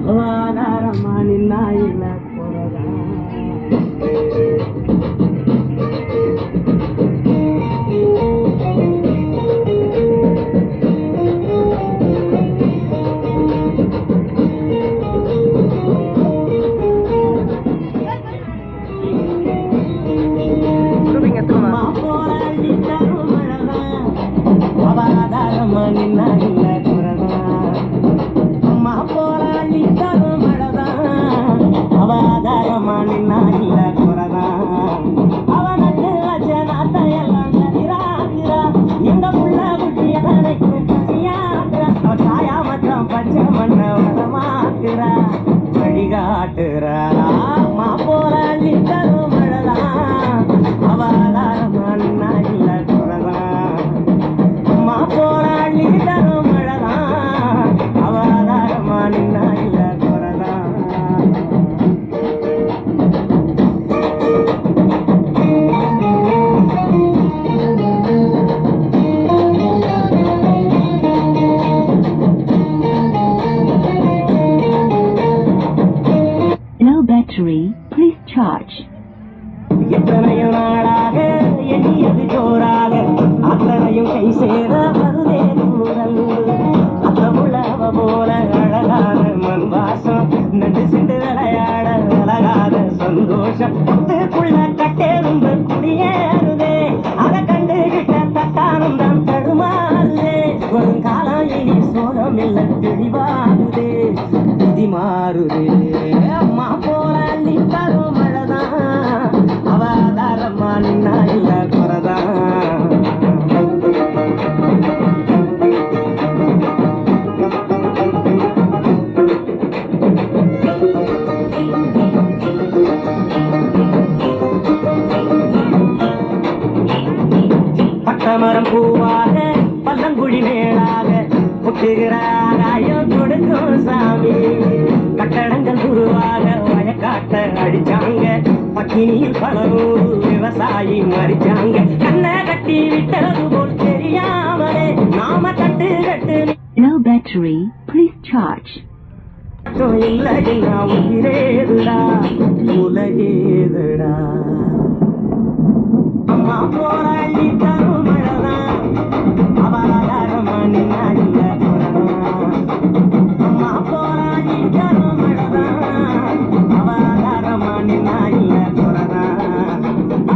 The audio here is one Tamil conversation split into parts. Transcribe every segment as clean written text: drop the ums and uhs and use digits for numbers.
வாதாரமா நின்னா இல்ல போறதா அவதாரமா நின்னா இல்ல போறதா அம்மா போராளி தரும் மழதான் அவதாரமா நின்னா இல்ல போறதா அவனுக்கு வச்சனாத்த எல்லாம் கதிராகிறா எங்க புள்ள குட்டிய நினைக்கும் பசியாகிறா அவ தாயா மச்சான் பச்சை மண்ண வளமாக்குறா வழிகாட்டுறா அம்மா போராளி தரும் மழதான் அவதாரமா நின்னா இல்ல போறதா அம்மா போராளி தரும் மழதான் அவதாரமா நின்னா இல்ல போறதா Low battery, please charge. எத்தனையோ நாளாக எண்ணியது ஜோராக அத்தனையும் கை சேர வருதே தூரல் அத்தமுள்ளவ போல அழகான மண் வாசம் நண்டு சிண்டு விளையாட விலகாத சந்தோஷம் பத்துக்குள்ள கட்டெரும்பு குடியேறுதே அதை கண்டுகிட்ட தட்டானம் தான் தடுமாறுதே வரும் காலம் இனி சோகம் இல்ல தெளிவாகுதே விதி மாறுதே அம்மா போல நீ தரும் மழைதான் அவதாரமா நின்னா இல்ல குறதா பட்டமரம் பூவாக பல்லங்குழி மேலாக புட்டுகிறாராயோ கொடுக்கும் சாமி கட்டடங்கள் உருவாக வயக்காட்ட அடிச்சாங்க பக்கினியில் பல நூறு விவசாயி மறிச்சாங்க கண்ணை கட்டி விட்டது போல் தெரியாமலே நாம தட்டு கட்டு Low battery, please charge. இல்லைன்னா உயிரேதுடா உலகேதுடா அம்மா போராளி தரும் மழைதான் அவதாரமா நின்னா இல்ல போறதா அம்மா போராளி தரும் மழைதான் அவதாரமா நின்னா இல்ல போறதா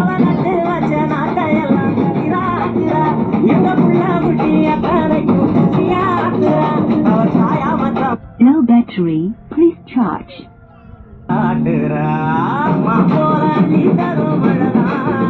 அவனுக்கு வச்ச நாட்டையெல்லாம் கதிராகிறா எங்க புள்ள குட்டிய கரைக்கும் பசியாக்குறா அவர் சாயா மச்சான் Low battery, please charge. ஆட்டுறா அம்மா போராளி தரும் மழைதான்